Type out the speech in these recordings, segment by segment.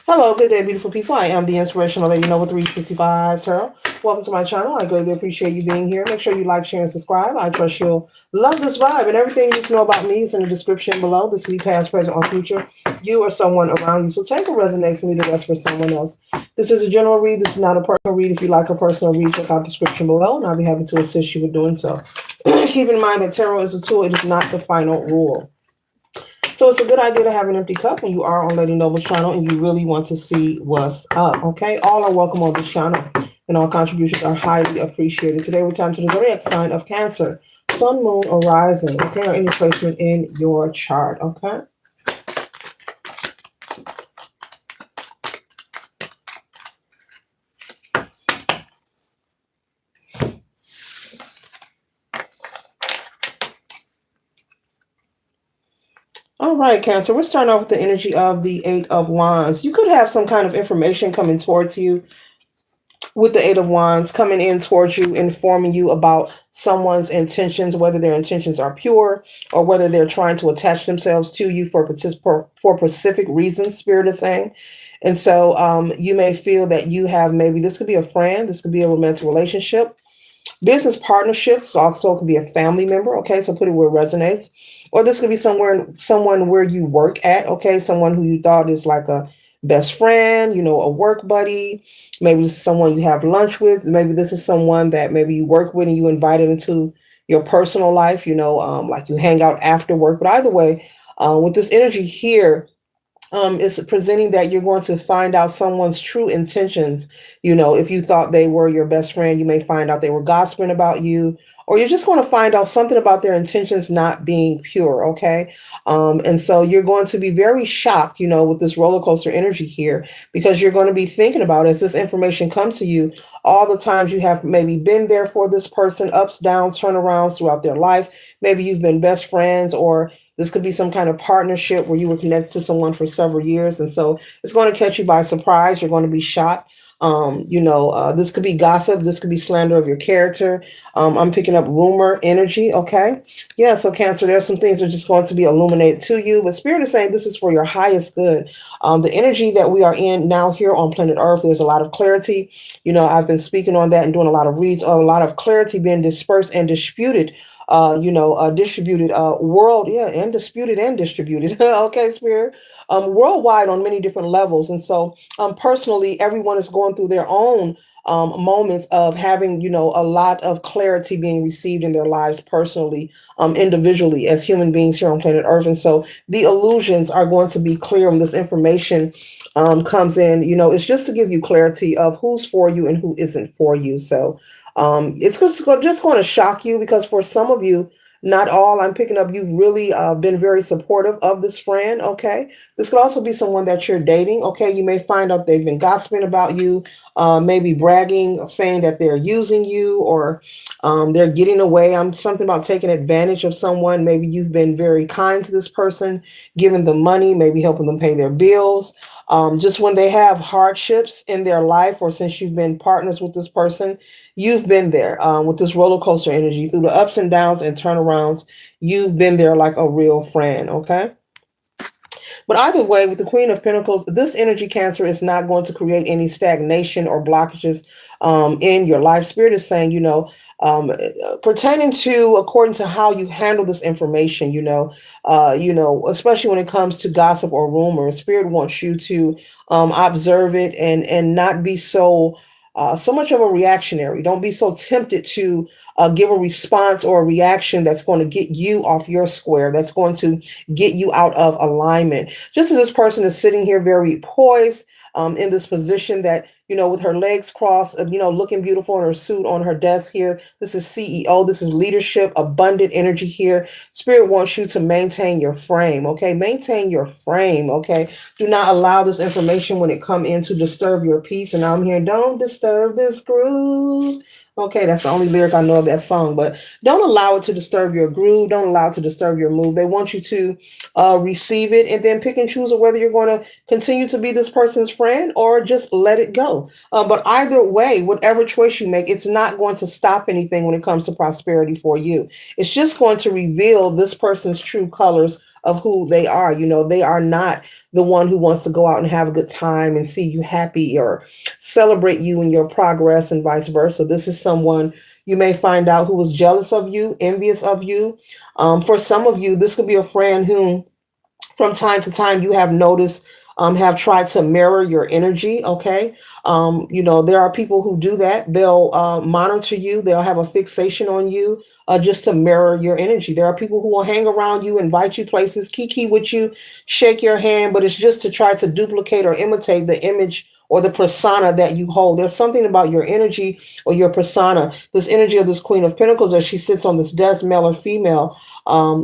Hello, good day, beautiful people. I am the Inspirational Lady Noble 365 Tarot. Welcome to my channel. I greatly appreciate you being here. Make sure you like, share, and subscribe. I trust you'll love this vibe, and everything you need to know about me is in the description below. This week, past, present, or future, you or someone around you. So take what resonates and leave the rest for someone else. This is a general read. This is not a personal read. If you like a personal read, check out the description below, and I'll be happy to assist you with doing so. Keep in mind that tarot is a tool. It is not the final rule. So it's a good idea to have an empty cup when you are on Lady Noble's channel and you really want to see what's up, okay? All are welcome on this channel and all contributions are highly appreciated. Today we're time to the zodiac sign of Cancer, Sun, Moon, or Rising, okay? Or any placement in your chart, okay? All right, Cancer, we're starting off with the energy of the Eight of Wands. You could have some kind of information coming towards you with the Eight of Wands coming in towards you, informing you about someone's intentions, whether their intentions are pure or whether they're trying to attach themselves to you for specific reasons, Spirit is saying. And so you may feel that you have maybe this could be a friend, this could be a romantic relationship, business partnerships, also could be a family member. Okay, so put it where it resonates. Or this could be someone where you work at. Okay, someone who you thought is like a best friend, a work buddy. Maybe this is someone you have lunch with. Maybe this is someone that maybe you work with and you invited into your personal life. Like you hang out after work. But either way, with this energy here, it's presenting that you're going to find out someone's true intentions. If you thought they were your best friend, you may find out they were gossiping about you, or you're just going to find out something about their intentions not being pure. Okay. And so you're going to be very shocked, with this roller coaster energy here, because you're going to be thinking about, as this information comes to you, all the times you have maybe been there for this person, ups, downs, turnarounds throughout their life. Maybe you've been best friends, or this could be some kind of partnership where you were connected to someone for several years. And so it's going to catch you by surprise. You're going to be shocked. This could be gossip. This could be slander of your character. I'm picking up rumor energy. Okay. Yeah. So Cancer, there's some things that are just going to be illuminated to you, but Spirit is saying this is for your highest good. The energy that we are in now here on planet Earth, there's a lot of clarity. I've been speaking on that and doing a lot of reads, a lot of clarity being dispersed and disputed distributed world, yeah, and disputed and distributed. Okay, Spirit, worldwide on many different levels. And so personally, everyone is going through their own moments of having, a lot of clarity being received in their lives personally, individually as human beings here on planet Earth. And so the illusions are going to be clear when this information comes in. It's just to give you clarity of who's for you and who isn't for you. So it's just going to shock you, because for some of you, not all, I'm picking up, you've really been very supportive of this friend. Okay. This could also be someone that you're dating. Okay. You may find out they've been gossiping about you, maybe bragging, saying that they're using you, or they're getting away. Something about taking advantage of someone. Maybe you've been very kind to this person, giving them money, maybe helping them pay their bills. Just when they have hardships in their life, or since you've been partners with this person, you've been there with this roller coaster energy through the ups and downs and turnarounds. You've been there like a real friend. Okay. But either way, with the Queen of Pentacles, this energy, Cancer, is not going to create any stagnation or blockages in your life. Spirit is saying, pertaining to, according to how you handle this information, especially when it comes to gossip or rumors, Spirit wants you to observe it and not be so much of a reactionary. Don't be so tempted to give a response or a reaction that's going to get you off your square, that's going to get you out of alignment. Just as this person is sitting here very poised in this position that, with her legs crossed, looking beautiful in her suit on her desk here. This is CEO. This is leadership, abundant energy here. Spirit wants you to maintain your frame. Okay. Maintain your frame. Okay. Do not allow this information when it come in to disturb your peace. And I'm here, don't disturb this groove. Okay, that's the only lyric I know of that song, but don't allow it to disturb your groove. Don't allow it to disturb your mood. They want you to receive it and then pick and choose whether you're going to continue to be this person's friend or just let it go. But either way, whatever choice you make, it's not going to stop anything when it comes to prosperity for you. It's just going to reveal this person's true colors of who they are. They are not the one who wants to go out and have a good time and see you happy or celebrate you and your progress and vice versa. This is someone you may find out who was jealous of you, envious of you. For some of you, this could be a friend who from time to time you have noticed have tried to mirror your energy. Okay. There are people who do that. They'll monitor you, they'll have a fixation on you, just to mirror your energy. There are people who will hang around you, invite you places, kiki with you, shake your hand, but it's just to try to duplicate or imitate the image or the persona that you hold. There's something about your energy or your persona, this energy of this Queen of Pentacles as she sits on this desk, male or female,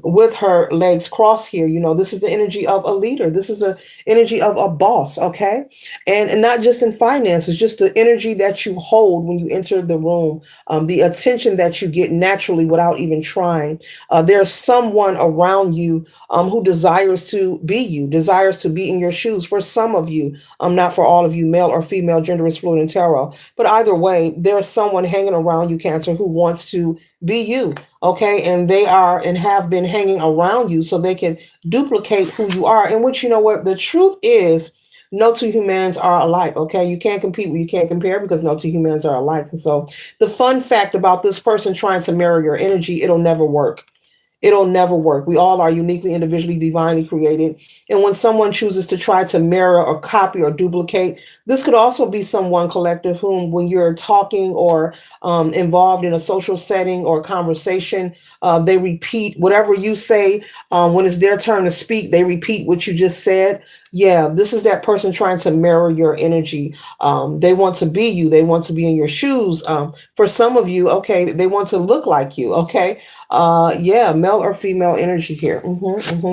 with her legs crossed here. This is the energy of a leader. This is the energy of a boss, okay? And not just in finance, it's just the energy that you hold when you enter the room, the attention that you get naturally without even trying. There's someone around you who desires to be you, desires to be in your shoes. For some of you, not for all of you, male or female, gender is fluid in tarot. But either way, there's someone hanging around you, Cancer, who wants to be you. Okay. And they are and have been hanging around you so they can duplicate who you are. In which, you know what, the truth is, no two humans are alike. Okay. You can't compete where you can't compare, because no two humans are alike. And so the fun fact about this person trying to mirror your energy, it'll never work. It'll never work. We all are uniquely, individually, divinely created. And when someone chooses to try to mirror or copy or duplicate, this could also be someone collective whom, when you're talking or involved in a social setting or conversation, they repeat whatever you say. When it's their turn to speak, they repeat what you just said. Yeah, this is that person trying to mirror your energy. They want to be you. They want to be in your shoes. For some of you, okay, they want to look like you. Okay. Yeah, male or female energy here.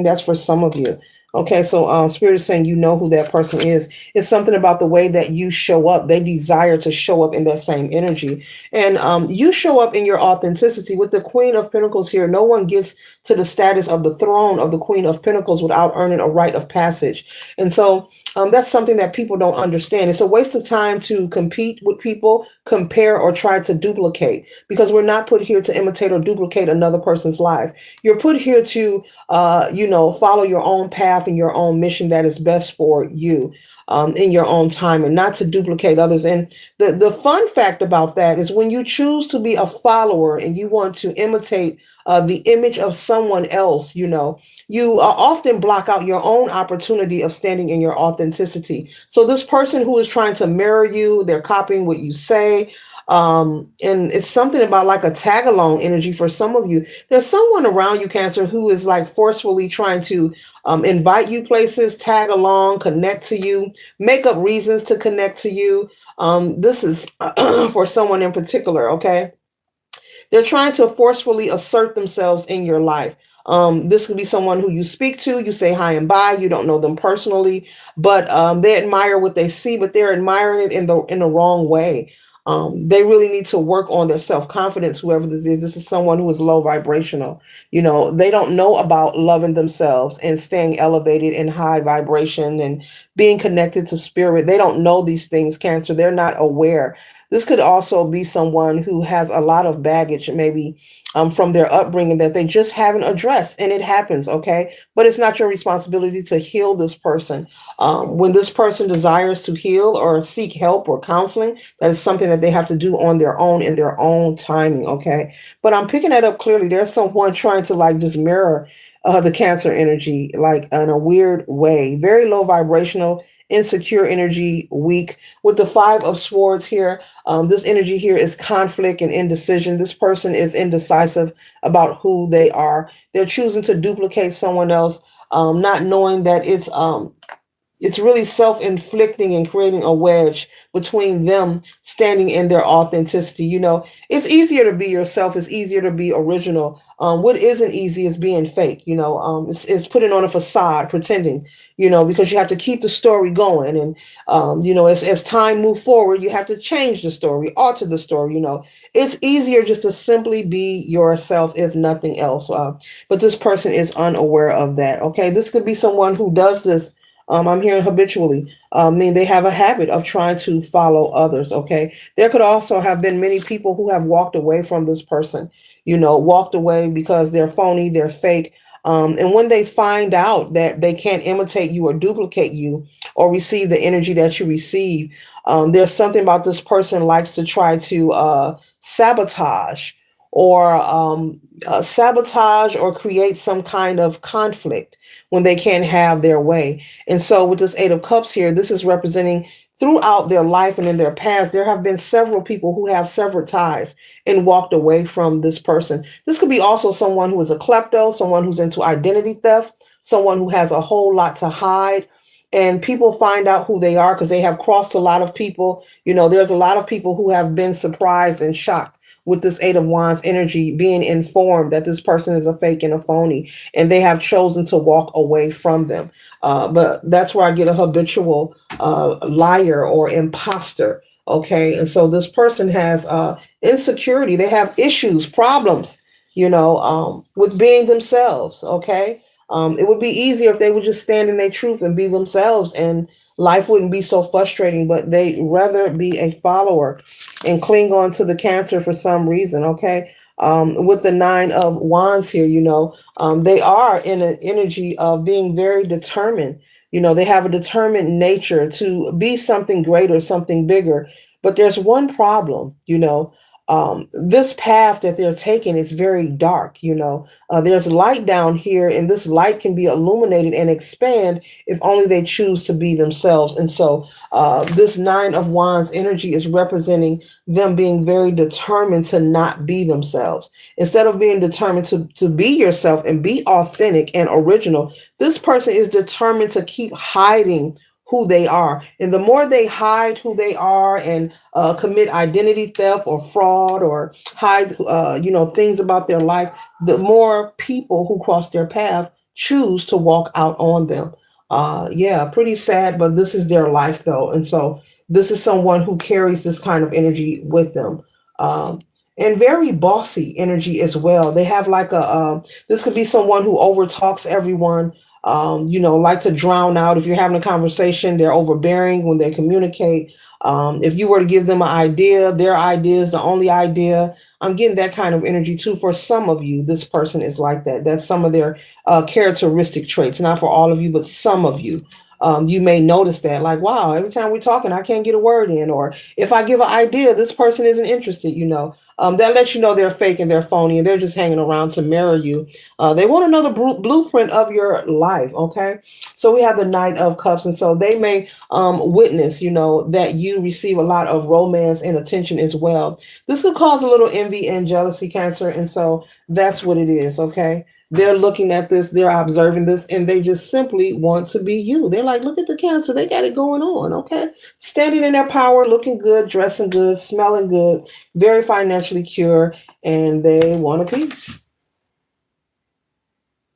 That's for some of you. Okay, so Spirit is saying you know who that person is. It's something about the way that you show up. They desire to show up in that same energy. And you show up in your authenticity. With the Queen of Pentacles here, no one gets to the status of the throne of the Queen of Pentacles without earning a rite of passage. And so that's something that people don't understand. It's a waste of time to compete with people, compare, or try to duplicate, because we're not put here to imitate or duplicate another person's life. You're put here to, follow your own path and your own mission that is best for you. In your own time, and not to duplicate others. And the fun fact about that is, when you choose to be a follower and you want to imitate the image of someone else, you often block out your own opportunity of standing in your authenticity. So this person who is trying to mirror you, they're copying what you say. And it's something about like a tag along energy for some of you. There's someone around you, Cancer, who is like forcefully trying to invite you places, tag along, connect to you, make up reasons to connect to you. This is for someone in particular, okay? They're trying to forcefully assert themselves in your life. This could be someone who you speak to, you say hi and bye, you don't know them personally, but they admire what they see, but they're admiring it in the wrong way. They really need to work on their self-confidence, whoever this is. This is someone who is low vibrational. They don't know about loving themselves and staying elevated in high vibration and being connected to spirit. They don't know these things, Cancer. They're not aware. This could also be someone who has a lot of baggage, maybe from their upbringing, that they just haven't addressed. And it happens, okay? But it's not your responsibility to heal this person. When this person desires to heal or seek help or counseling, that is something that they have to do on their own, in their own timing, okay? But I'm picking that up clearly. There's someone trying to like just mirror the Cancer energy, like in a weird way. Very low vibrational, insecure energy, weak. With the Five of Swords here, this energy here is conflict and indecision. This person is indecisive about who they are. They're choosing to duplicate someone else, not knowing that it's really self-inflicting and creating a wedge between them standing in their authenticity. It's easier to be yourself. It's easier to be original. What isn't easy is being fake. It's putting on a facade, pretending, because you have to keep the story going. And, as time moves forward, you have to change the story, alter the story. It's easier just to simply be yourself, if nothing else. But this person is unaware of that. Okay. This could be someone who does this I'm hearing habitually. Mean they have a habit of trying to follow others. Okay. There could also have been many people who have walked away from this person, walked away because they're phony, they're fake. And when they find out that they can't imitate you or duplicate you or receive the energy that you receive, there's something about this person likes to try to sabotage or sabotage or create some kind of conflict when they can't have their way. And so, with this Eight of Cups here, this is representing throughout their life and in their past, there have been several people who have severed ties and walked away from this person. This could be also someone who is a klepto, someone who's into identity theft, someone who has a whole lot to hide. And people find out who they are because they have crossed a lot of people. There's a lot of people who have been surprised and shocked with this Eight of Wands energy, being informed that this person is a fake and a phony, and they have chosen to walk away from them. But that's where I get a habitual liar or imposter. Okay. And so this person has insecurity, they have issues, problems, with being themselves. Okay. It would be easier if they would just stand in their truth and be themselves, and life wouldn't be so frustrating, but they rather be a follower and cling on to the Cancer for some reason. Okay. With the Nine of Wands here, they are in an energy of being very determined. They have a determined nature to be something greater, something bigger. But there's one problem. This path that they're taking is very dark. There's light down here, and this light can be illuminated and expand if only they choose to be themselves. And so, this Nine of Wands energy is representing them being very determined to not be themselves. Instead of being determined to be yourself and be authentic and original, this person is determined to keep hiding who they are. And the more they hide who they are and commit identity theft or fraud or hide, things about their life, the more people who cross their path choose to walk out on them. Yeah, pretty sad, but this is their life though. And so this is someone who carries this kind of energy with them. Um, and very bossy energy as well. They have like this could be someone who overtalks everyone, like to drown out. If you're having a conversation, they're overbearing when they communicate. If you were to give them an idea, their idea is the only idea. I'm getting that kind of energy too. For some of you, this person is like that. That's some of their characteristic traits. Not for all of you, but some of you. You may notice that, like, wow, every time we're talking, I can't get a word in. Or if I give an idea, this person isn't interested. That lets you know they're fake and they're phony and they're just hanging around to mirror you. They want another blueprint of your life. Okay. So we have the Knight of Cups. And so they may witness, that you receive a lot of romance and attention as well. This could cause a little envy and jealousy, Cancer. And so that's what it is. Okay. They're looking at this, they're observing this, and they just simply want to be you. They're like, look at the Cancer, they got it going on. Okay. Standing in their power, looking good, dressing good, smelling good, very financially secure, and they want a piece.